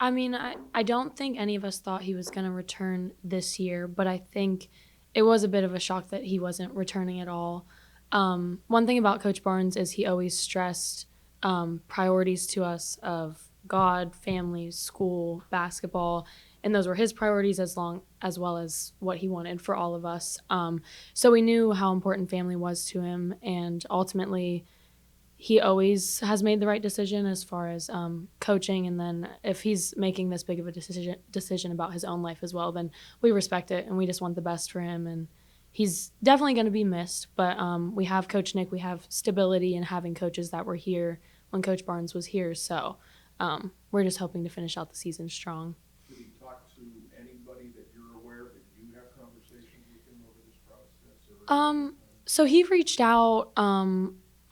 I mean, I don't think any of us thought he was going to return this year, but I think it was a bit of a shock that he wasn't returning at all. One thing about Coach Barnes is he always stressed priorities to us of God, family, school, basketball, and those were his priorities as well as what he wanted for all of us. So we knew how important family was to him, and ultimately he always has made the right decision as far as coaching. And then if he's making this big of a decision about his own life as well, then we respect it and we just want the best for him. And he's definitely going to be missed. But we have Coach Nick. We have stability in having coaches that were here when Coach Barnes was here. So we're just hoping to finish out the season strong. Did he talk to anybody that you're aware of? Did you have conversations with him over this process? So he reached out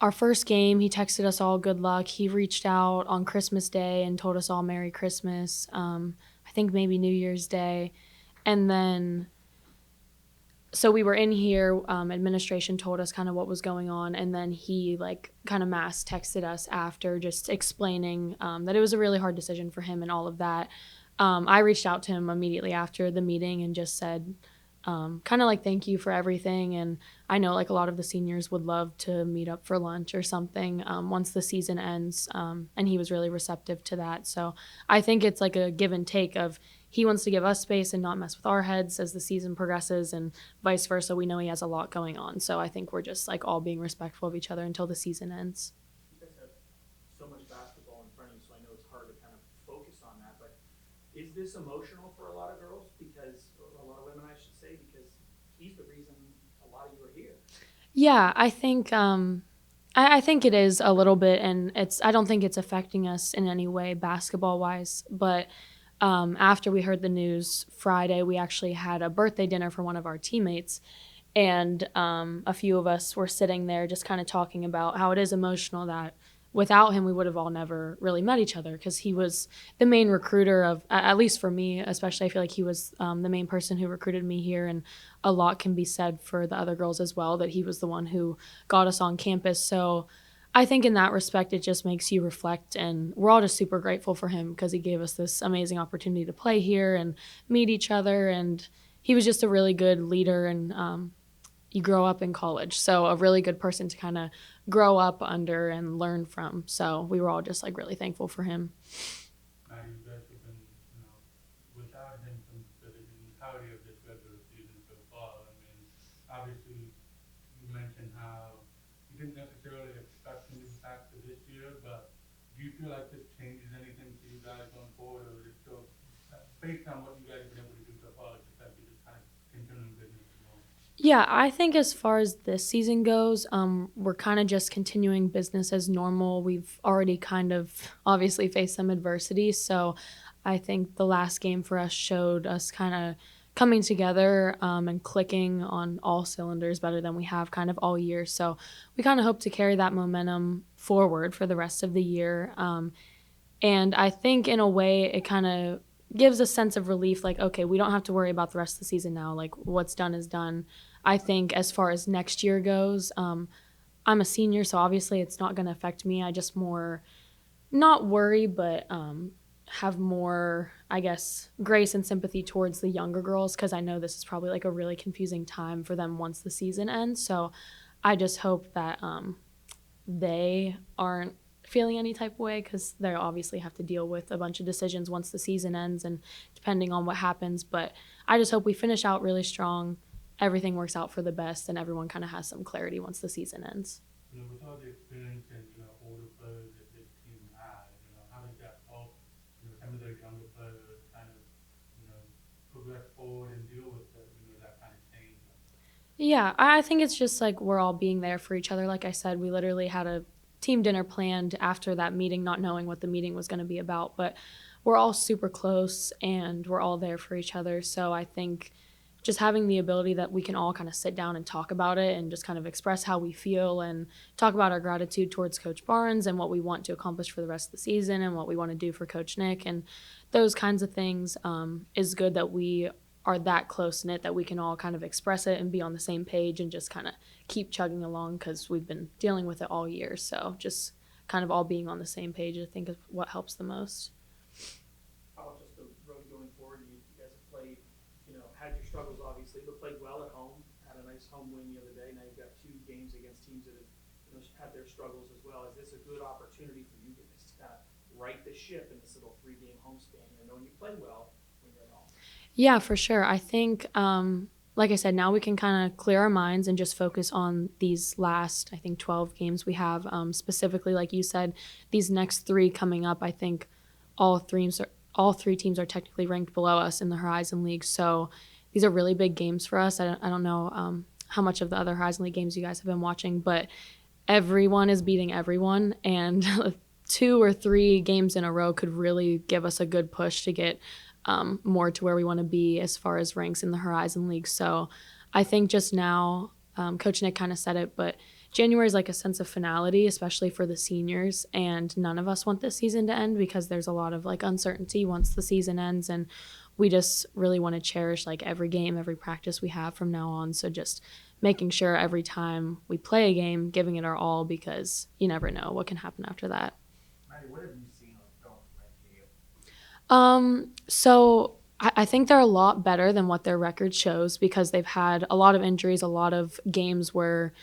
our first game. He texted us all good luck. He reached out on Christmas Day and told us all Merry Christmas. I think maybe New Year's Day. And then, so we were in here. Administration told us kind of what was going on. And then he, like, kind of mass texted us after just explaining that it was a really hard decision for him and all of that. I reached out to him immediately after the meeting and just said, kind of like thank you for everything. And I know like a lot of the seniors would love to meet up for lunch or something once the season ends. And he was really receptive to that. So I think it's like a give and take of he wants to give us space and not mess with our heads as the season progresses, and vice versa. We know he has a lot going on. So I think we're just like all being respectful of each other until the season ends. You guys have so much basketball in front of you, so I know it's hard to kind of focus on that. But is this emotional for a lot of girls? Because, or a lot of women, I should say, because he's the reason a lot of you are here. Yeah, I think I think it is a little bit, and I don't think it's affecting us in any way basketball wise. But after we heard the news Friday, we actually had a birthday dinner for one of our teammates, and a few of us were sitting there just kind of talking about how it is emotional that without him we would have all never really met each other, because he was the main recruiter of, at least for me especially. I feel like he was the main person who recruited me here, and a lot can be said for the other girls as well, that he was the one who got us on campus. So I think in that respect it just makes you reflect, and we're all just super grateful for him because he gave us this amazing opportunity to play here and meet each other. And he was just a really good leader, and you grow up in college, so a really good person to kind of grow up under and learn from. So we were all just like really thankful for him. Mady, you guys have been, without him from the entirety of this regular season so far. I mean, obviously, you mentioned how you didn't necessarily expect him to be back for this year, but do you feel like this changes anything for you guys going forward, or is it still, based on what you guys have been able to do so far, it's just like you're just kind of continuing business as well? Yeah, I think as far as this season goes, we're kind of just continuing business as normal. We've already kind of obviously faced some adversity, so I think the last game for us showed us kind of coming together and clicking on all cylinders better than we have kind of all year. So we kind of hope to carry that momentum forward for the rest of the year. And I think in a way it kind of gives a sense of relief, like, okay, we don't have to worry about the rest of the season now. Like, what's done is done. I think as far as next year goes, I'm a senior, so obviously it's not going to affect me. I just more, not worry, but have more, I guess, grace and sympathy towards the younger girls, because I know this is probably like a really confusing time for them once the season ends. So I just hope that they aren't feeling any type of way, because they obviously have to deal with a bunch of decisions once the season ends and depending on what happens. But I just hope we finish out really strong, everything works out for the best, and everyone kind of has some clarity once the season ends. With all the experience and older players that this team has, how does that help some of those younger players kind of progress forward and deal with that kind of change? Yeah, I think it's just like we're all being there for each other. Like I said, we literally had a team dinner planned after that meeting, not knowing what the meeting was going to be about, but we're all super close and we're all there for each other. So I think just having the ability that we can all kind of sit down and talk about it and just kind of express how we feel and talk about our gratitude towards Coach Barnes and what we want to accomplish for the rest of the season and what we want to do for Coach Nick and those kinds of things, is good that we are that close knit that we can all kind of express it and be on the same page and just kind of keep chugging along, because we've been dealing with it all year. So just kind of all being on the same page, I think, is what helps the most. How had your struggles obviously, but played well at home, had a nice home win the other day. Now you've got 2 games against teams that have, had their struggles as well. Is this a good opportunity for you guys to kind of right the ship in this little 3-game home span here, knowing you play well when you're at home? Yeah, for sure. I think, like I said, now we can kind of clear our minds and just focus on these last, I think, 12 games we have. Specifically, like you said, these next 3 coming up, I think all three teams are technically ranked below us in the Horizon League. So these are really big games for us. I don't know how much of the other Horizon League games you guys have been watching, but everyone is beating everyone, and 2 or 3 games in a row could really give us a good push to get more to where we want to be as far as ranks in the Horizon League. So I think just now, Coach Nick kind of said it, but January is like a sense of finality, especially for the seniors, and none of us want this season to end because there's a lot of like uncertainty once the season ends, and we just really want to cherish like every game, every practice we have from now on. So just making sure every time we play a game, giving it our all, because you never know what can happen after that. Mady, what have you seen on film from MTU? So I think they're a lot better than what their record shows because they've had a lot of injuries, a lot of games where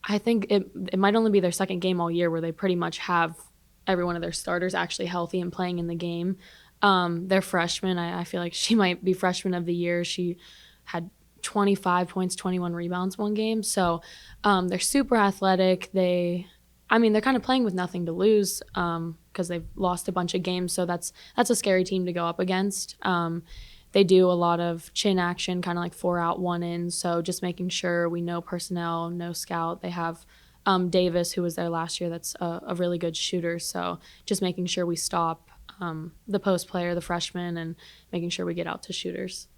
I think it might only be their second game all year where they pretty much have every one of their starters actually healthy and playing in the game. Their freshman, I feel like she might be freshman of the year. She had 25 points, 21 rebounds one game. So they're super athletic. They're kind of playing with nothing to lose because they've lost a bunch of games. So that's a scary team to go up against. They do a lot of chin action, kind of like 4 out, 1 in. So just making sure we know personnel, no scout. They have Davis, who was there last year. That's a really good shooter. So just making sure we stop the post player, the freshman, and making sure we get out to shooters.